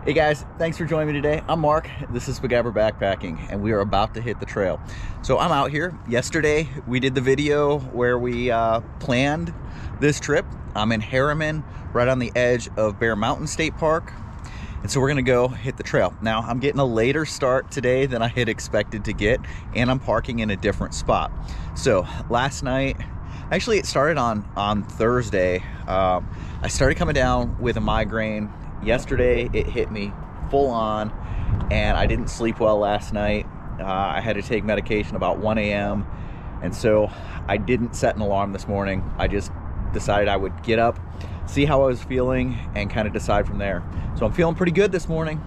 Hey guys, thanks for joining me today. I'm Mark, this is Spiguyver Backpacking, and we are about to hit the trail. So I'm out here. Yesterday we did the video where we planned this trip. I'm in Harriman, right on the edge of Bear Mountain State Park. And so we're gonna go hit the trail. Now I'm getting a later start today than I had expected to get, and I'm parking in a different spot. So last night, actually it started on Thursday. I started coming down with a migraine. Yesterday it hit me full on, and I didn't sleep well last night. I had to take medication about 1 a.m. and so I didn't set an alarm this morning. I just decided I would get up, see how I was feeling, and kind of decide from there. So I'm feeling pretty good this morning.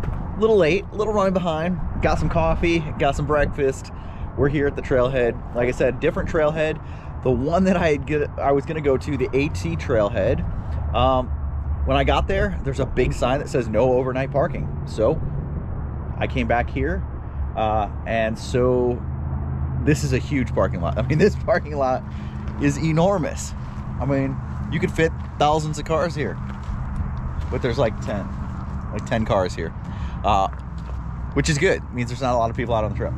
A little late, a little running behind. Got some coffee, got some breakfast. We're here at the trailhead. Like I said, different trailhead. The one that I was gonna go to, the AT trailhead. When I got there, there's a big sign that says no overnight parking. So I came back here, and so this is a huge parking lot. I mean, this parking lot is enormous. I mean, you could fit thousands of cars here, but there's like 10 cars here, which is good. It means there's not a lot of people out on the trail.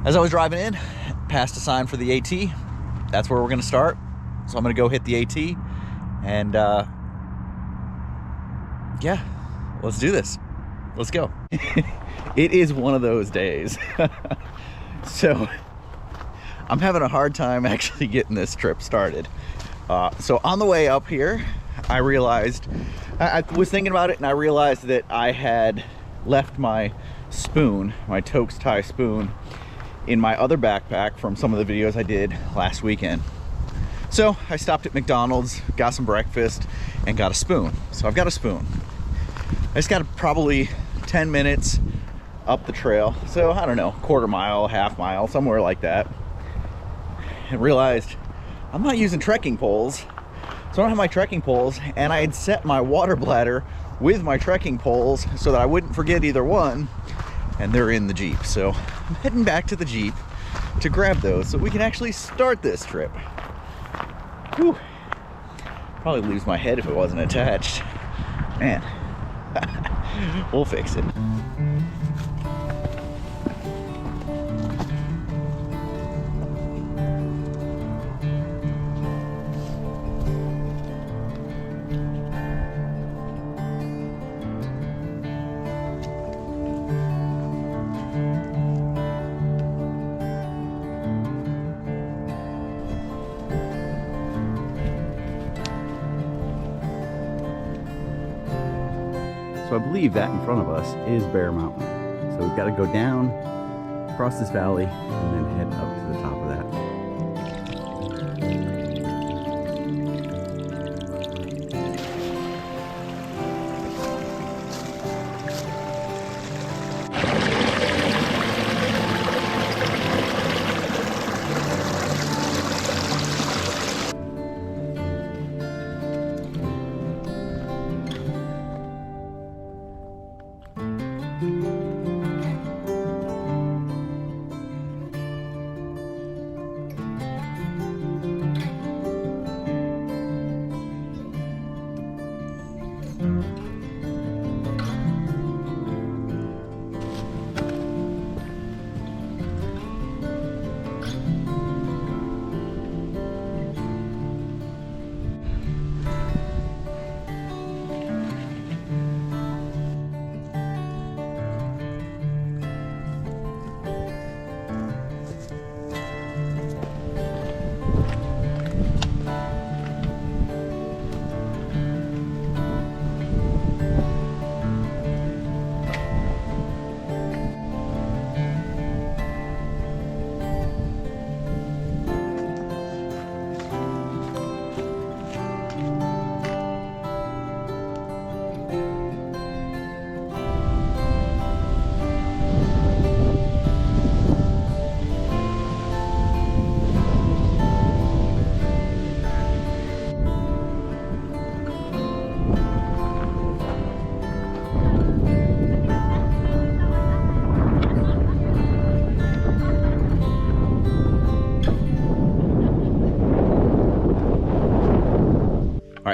As I was driving in, passed a sign for the AT. That's where we're gonna start. So I'm gonna go hit the AT, and yeah, let's do this. Let's go. It is one of those days. So I'm having a hard time actually getting this trip started. So on the way up here, I realized, I was thinking about it, and I realized that I had left my spoon, my Tokes Tie spoon, in my other backpack from some of the videos I did last weekend. So I stopped at McDonald's, got some breakfast, and got a spoon. So I've got a spoon. I just got probably 10 minutes up the trail. So I don't know, quarter mile, half mile, somewhere like that. And realized I'm not using trekking poles. So I don't have my trekking poles, and I had set my water bladder with my trekking poles so that I wouldn't forget either one, and they're in the Jeep. So I'm heading back to the Jeep to grab those so we can actually start this trip. Whew. Probably lose my head if it wasn't attached. Man, we'll fix it. So I believe that in front of us is Bear Mountain. So we've got to go down, across this valley, and then head up to the top of that.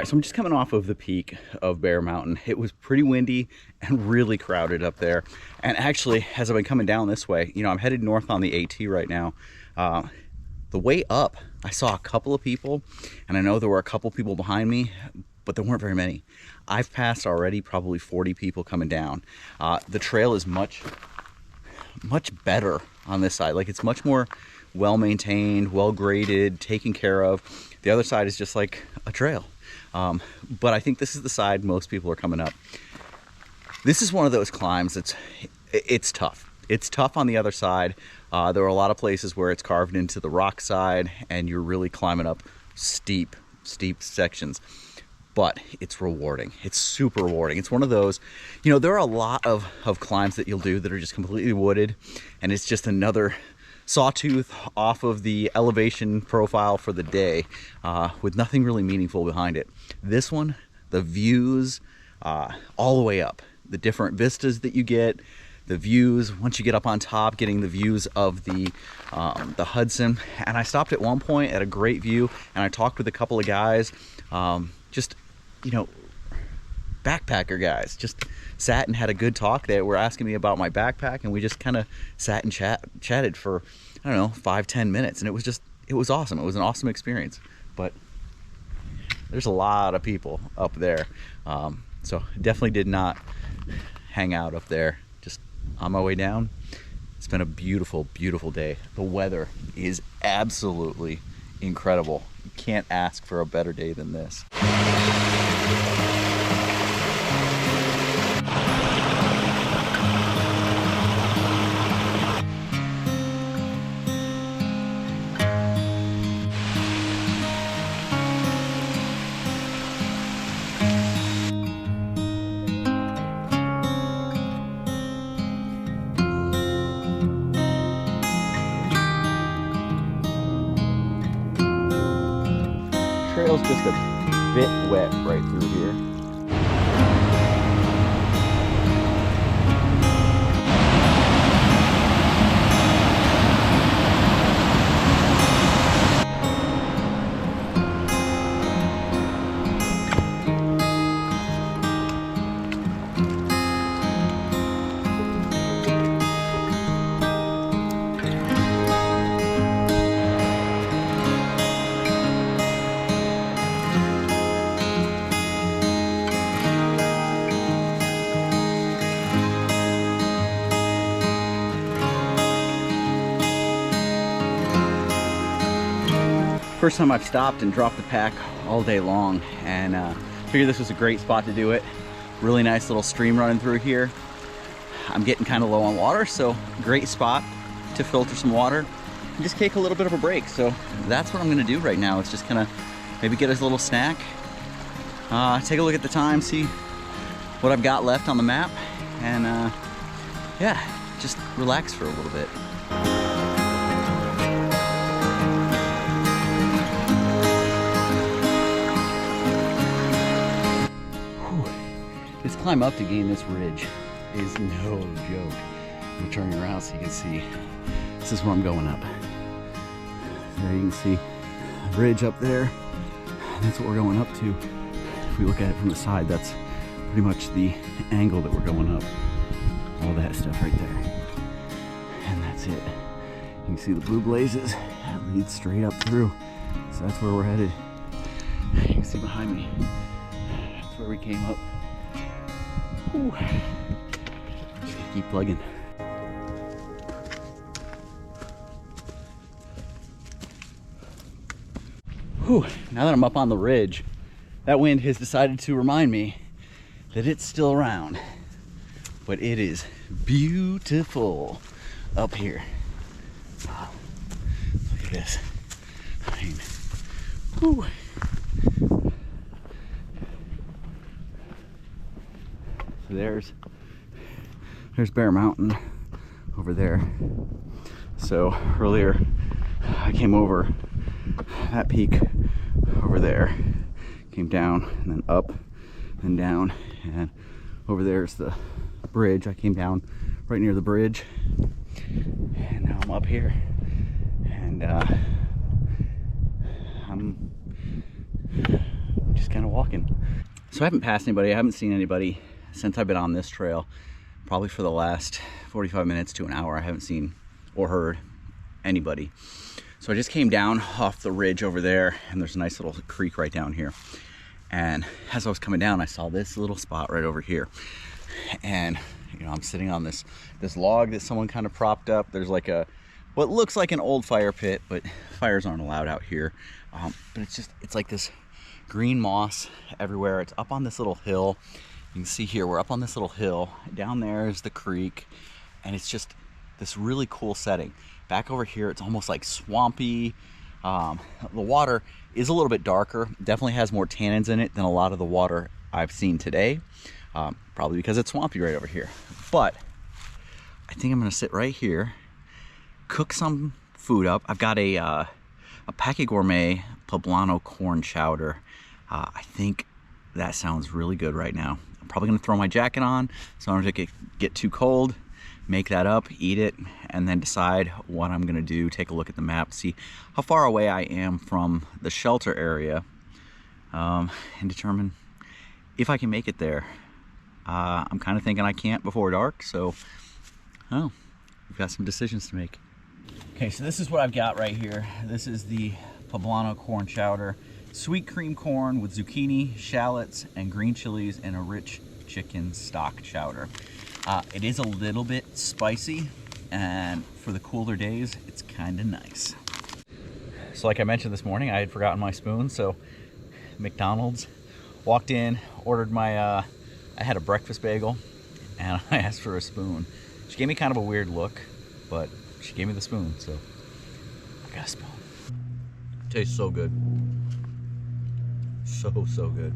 right, so I'm just coming off of the peak of Bear Mountain. It was pretty windy and really crowded up there. And actually, as I've been coming down this way, you know, I'm headed north on the AT right now. The way up, I saw a couple of people, and I know there were a couple people behind me, but there weren't very many. I've passed already probably 40 people coming down. The trail is much better on this side. Like, it's much more well-maintained, well-graded, taken care of. The other side is just like a trail. But I think this is the side most people are coming up. This is one of those climbs that's, it's tough. It's tough on the other side. There are a lot of places where it's carved into the rock side and you're really climbing up steep sections. But it's rewarding. It's super rewarding. It's one of those, you know, there are a lot of climbs that you'll do that are just completely wooded, and it's just another sawtooth off of the elevation profile for the day, with nothing really meaningful behind it. This one, the views all the way up, the different vistas that you get, the views once you get up on top, getting the views of the Hudson. And I stopped at one point at a great view, and I talked with a couple of guys, just, you know, backpacker guys, just sat and had a good talk. They were asking me about my backpack, and we just kind of sat and chatted for, I don't know, 5-10 minutes, and it was awesome. It was an awesome experience. But there's a lot of people up there, so definitely did not hang out up there. Just on my way down, it's been a beautiful day. The weather is absolutely incredible. You can't ask for a better day than this. Trail's just a bit wet right through here. First time I've stopped and dropped the pack all day long, and figured this was a great spot to do it. Really nice little stream running through here. I'm getting kind of low on water, so great spot to filter some water and just take a little bit of a break. So that's what I'm gonna do right now. It's just kind of maybe get us a little snack, take a look at the time, see what I've got left on the map, and yeah, just relax for a little bit. This climb up to gain this ridge is no joke. I'm gonna turn you around so you can see. This is where I'm going up. There you can see the ridge up there. That's what we're going up to. If we look at it from the side, that's pretty much the angle that we're going up. All that stuff right there. And that's it. You can see the blue blazes. That leads straight up through. So that's where we're headed. You can see behind me. That's where we came up. Ooh. Just gotta keep plugging. Whew. Now that I'm up on the ridge, that wind has decided to remind me that it's still around. But it is beautiful up here. Look at this. I mean, whew. There's Bear Mountain over there. So earlier I came over that peak over there, came down and then up and down, and over there's the bridge. I came down right near the bridge, and now I'm up here, and I'm just kind of walking. So I haven't passed anybody, I haven't seen anybody since I've been on this trail. Probably for the last 45 minutes to an hour, I haven't seen or heard anybody. So I just came down off the ridge over there, and there's a nice little creek right down here. And as I was coming down, I saw this little spot right over here. And you know, I'm sitting on this log that someone kind of propped up. There's like what looks like an old fire pit, but fires aren't allowed out here. But it's like this green moss everywhere. It's up on this little hill. You can see here, we're up on this little hill. Down there is the creek, and it's just this really cool setting. Back over here, it's almost like swampy. The water is a little bit darker, definitely has more tannins in it than a lot of the water I've seen today, probably because it's swampy right over here. But I think I'm gonna sit right here, cook some food up. I've got a Paquet Gourmet poblano corn chowder. I think that sounds really good right now. I'm probably gonna throw my jacket on so I don't get too cold, make that up, eat it, and then decide what I'm gonna do. Take a look at the map, see how far away I am from the shelter area, and determine if I can make it there. I'm kind of thinking I can't before dark, so we've got some decisions to make. Okay, so this is what I've got right here. This is the poblano corn chowder. Sweet cream corn with zucchini, shallots, and green chilies in a rich chicken stock chowder. It is a little bit spicy, and for the cooler days, it's kind of nice. So like I mentioned this morning, I had forgotten my spoon, so McDonald's, walked in, ordered my, I had a breakfast bagel, and I asked for a spoon. She gave me kind of a weird look, but she gave me the spoon, so I got a spoon. Tastes so good. So good.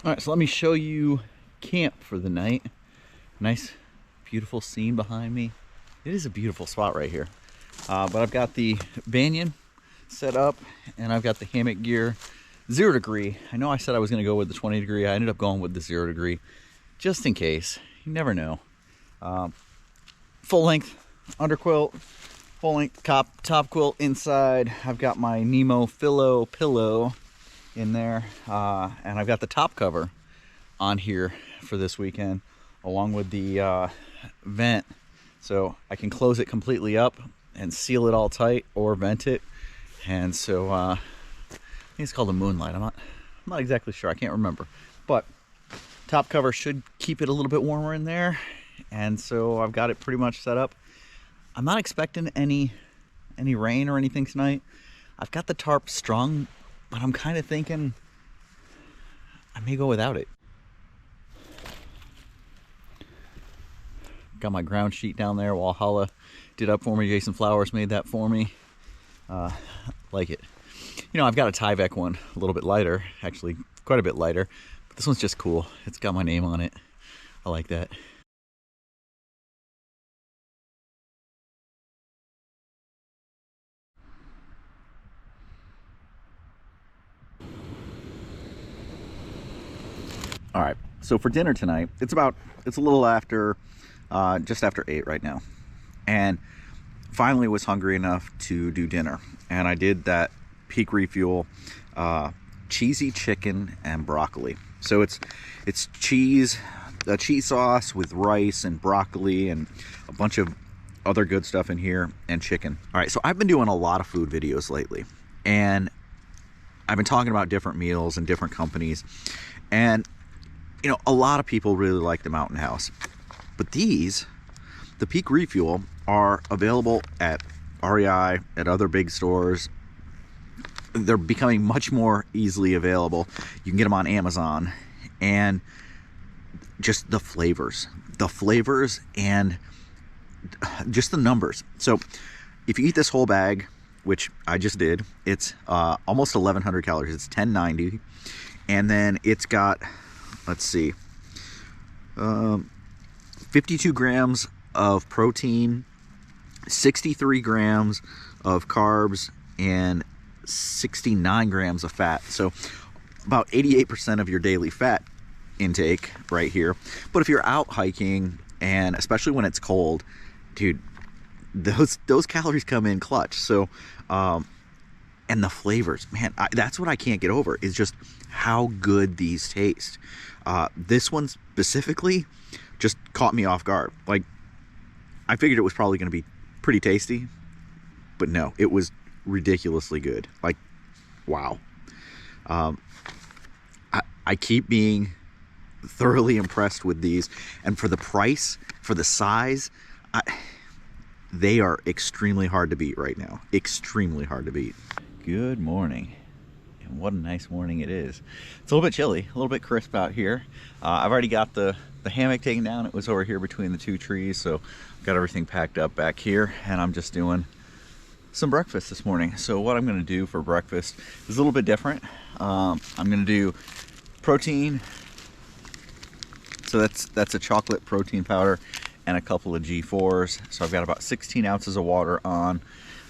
All right, so let me show you camp for the night. Nice, beautiful scene behind me. It is a beautiful spot right here. But I've got the banyan set up, and I've got the hammock gear. 0 degree. I know I said I was gonna go with the 20 degree. I ended up going with the 0 degree, just in case. You never know. Full length underquilt, full length top quilt inside. I've got my Nemo Philo pillow in there, and I've got the top cover on here for this weekend, along with the vent, so I can close it completely up and seal it all tight, or vent it. And so I think it's called a moonlight. I'm not exactly sure, I can't remember, but top cover should keep it a little bit warmer in there. And so I've got it pretty much set up. I'm not expecting any rain or anything tonight. I've got the tarp strung, but I'm kind of thinking I may go without it. Got my ground sheet down there. Walhalla did up for me. Jason Flowers made that for me. Like it. You know, I've got a Tyvek one, a little bit lighter, actually quite a bit lighter, but this one's just cool. It's got my name on it. I like that. All right, so for dinner tonight, it's a little after, just after 8 right now. And finally was hungry enough to do dinner. And I did that Peak Refuel cheesy chicken and broccoli. So it's cheese, a cheese sauce with rice and broccoli and a bunch of other good stuff in here, and chicken. All right, so I've been doing a lot of food videos lately, and I've been talking about different meals and different companies. And you know, a lot of people really like the Mountain House, but the Peak Refuel, are available at REI, at other big stores. They're becoming much more easily available. You can get them on Amazon, and just the flavors and just the numbers. So if you eat this whole bag, which I just did, it's almost 1,100 calories. It's 1090, and then it's got, let's see, 52 grams of protein, 63 grams of carbs, and 69 grams of fat. So about 88% of your daily fat intake right here. But if you're out hiking, and especially when it's cold, dude, those calories come in clutch. So And the flavors, man, that's what I can't get over, is just how good these taste. This one specifically just caught me off guard. Like, I figured it was probably going to be pretty tasty, but no, it was ridiculously good. Like, wow. I keep being thoroughly impressed with these, and for the price, for the size, they are extremely hard to beat right now. Extremely hard to beat. Good morning, and what a nice morning it is. It's a little bit chilly, a little bit crisp out here. I've already got the hammock taken down. It was over here between the two trees, so I've got everything packed up back here, and I'm just doing some breakfast this morning. So what I'm going to do for breakfast is a little bit different. I'm going to do protein. So that's a chocolate protein powder and a couple of G4s. So I've got about 16 ounces of water on,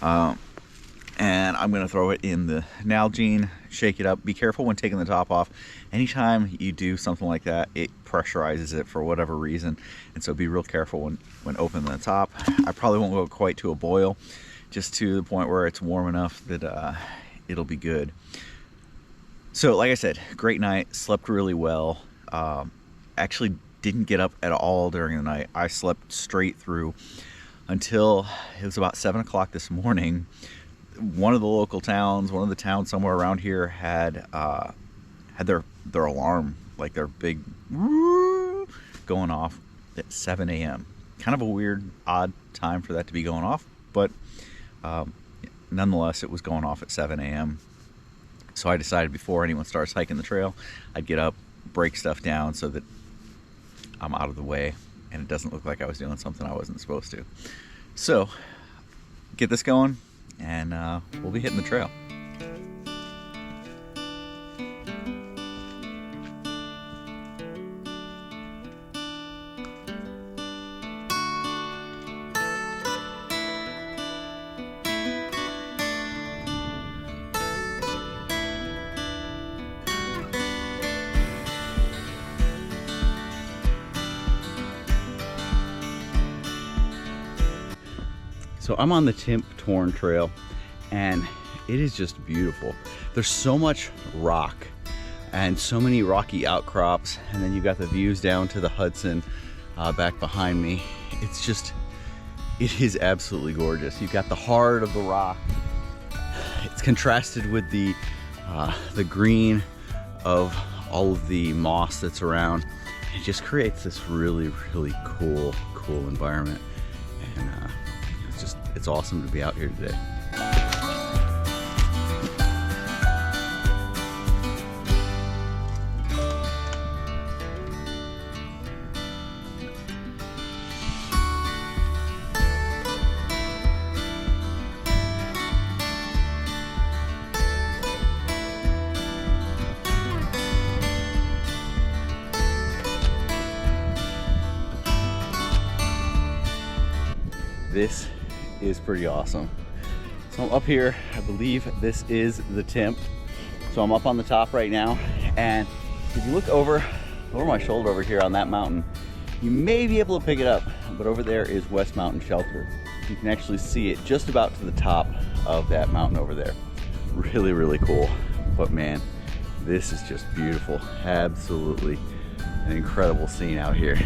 and I'm going to throw it in the Nalgene, shake it up. Be careful when taking the top off. Anytime you do something like that, it pressurizes it for whatever reason, and so be real careful when opening the top. I probably won't go quite to a boil, just to the point where it's warm enough that it'll be good. So like I said, great night, slept really well. Actually didn't get up at all during the night. I slept straight through until it was about 7 o'clock this morning. One of the local towns, one of the towns somewhere around here had their alarm, like their big going off at 7 a.m. Kind of a weird, odd time for that to be going off, but nonetheless, it was going off at 7 a.m. So I decided before anyone starts hiking the trail, I'd get up, break stuff down so that I'm out of the way and it doesn't look like I was doing something I wasn't supposed to. So get this going, and we'll be hitting the trail. So I'm on the Timp Torn Trail, and it is just beautiful. There's so much rock and so many rocky outcrops, and then you've got the views down to the Hudson back behind me. It is absolutely gorgeous. You've got the heart of the rock. It's contrasted with the green of all of the moss that's around. It just creates this really, really cool environment, and it's awesome to be out here today. This is pretty awesome. So I'm up here, I believe this is the Timp. So I'm up on the top right now, and if you look over my shoulder over here on that mountain, you may be able to pick it up, but over there is West Mountain Shelter. You can actually see it just about to the top of that mountain over there. Really, really cool. But man, this is just beautiful. Absolutely an incredible scene out here.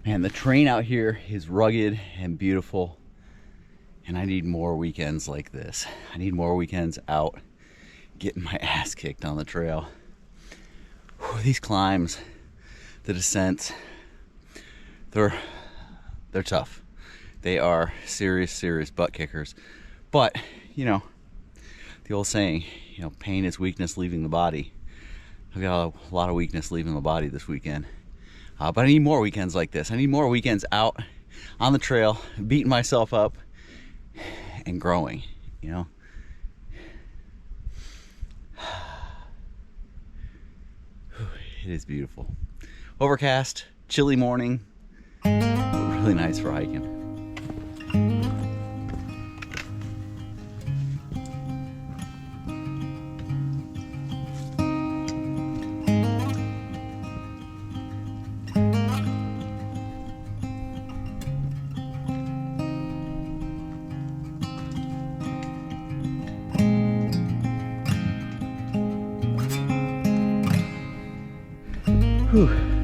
Man, the terrain out here is rugged and beautiful, and I need more weekends like this. I need more weekends out getting my ass kicked on the trail. Whew, these climbs, the descents, they're tough. They are serious butt kickers. But, you know, the old saying, you know, pain is weakness leaving the body. I've got a lot of weakness leaving the body this weekend. But I need more weekends like this. I need more weekends out on the trail, beating myself up and growing, you know. It is beautiful. Overcast, chilly morning, really nice for hiking.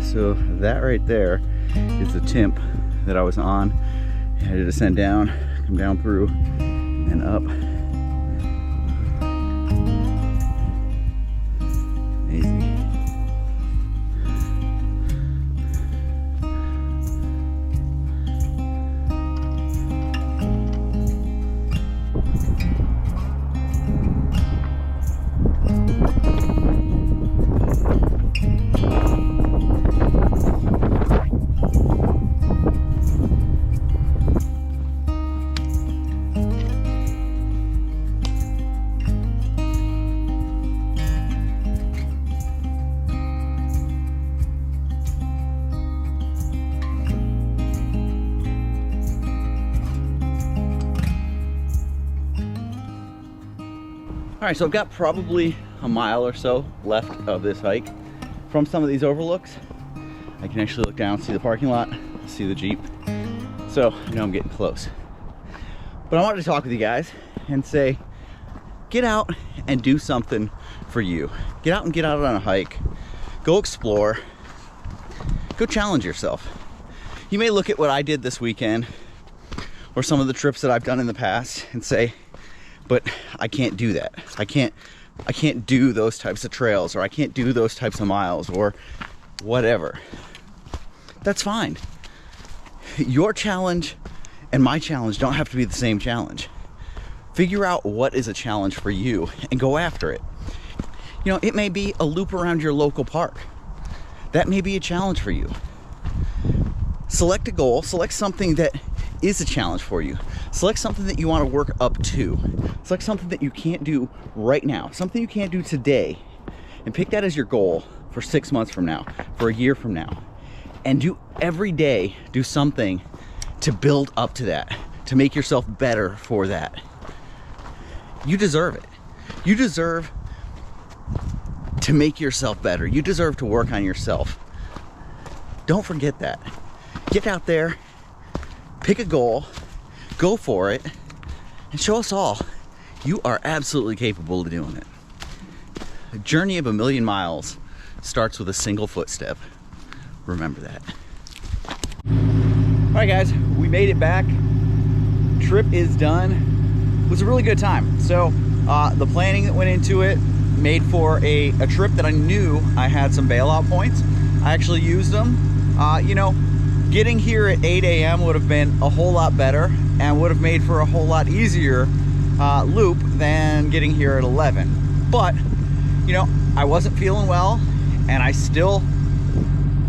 So that right there is the timp that I was on. I had to descend down, come down through, and then up. Amazing. All right, so I've got probably a mile or so left of this hike. From some of these overlooks, I can actually look down, see the parking lot, see the Jeep. So I know I'm getting close. But I wanted to talk with you guys and say, get out and do something for you. Get out and get out on a hike. Go explore. Go challenge yourself. You may look at what I did this weekend or some of the trips that I've done in the past and say, but I can't do that. I can't do those types of trails, or I can't do those types of miles, or whatever. That's fine. Your challenge and my challenge don't have to be the same challenge. Figure out what is a challenge for you and go after it. You know, it may be a loop around your local park. That may be a challenge for you. Select a goal, select something that is a challenge for you. Select something that you want to work up to. Select something that you can't do right now, something you can't do today, and pick that as your goal for 6 months from now, for a year from now. And do every day, do something to build up to that, to make yourself better for that. You deserve it. You deserve to make yourself better. You deserve to work on yourself. Don't forget that. Get out there, pick a goal, go for it, and show us all you are absolutely capable of doing it. A journey of 1,000,000 miles starts with a single footstep. Remember that. All right, guys, we made it back. Trip is done. It was a really good time. So the planning that went into it made for a trip that I knew I had some bailout points. I actually used them. You know, getting here at 8 a.m. would have been a whole lot better and would have made for a whole lot easier loop than getting here at 11. But, you know, I wasn't feeling well and I still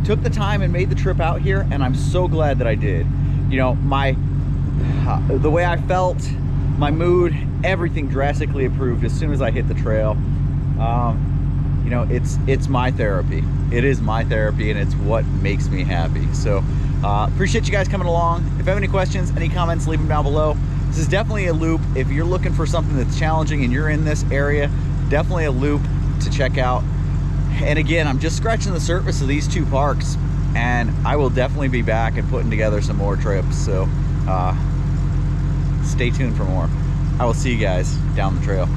took the time and made the trip out here, and I'm so glad that I did. You know, the way I felt, my mood, everything drastically improved as soon as I hit the trail. You know, it's my therapy. It is my therapy, and it's what makes me happy. So appreciate you guys coming along. If you have any questions, any comments, leave them down below. This is definitely a loop. If you're looking for something that's challenging and you're in this area, definitely a loop to check out. And again, I'm just scratching the surface of these two parks, and I will definitely be back and putting together some more trips. So stay tuned for more. I will see you guys down the trail.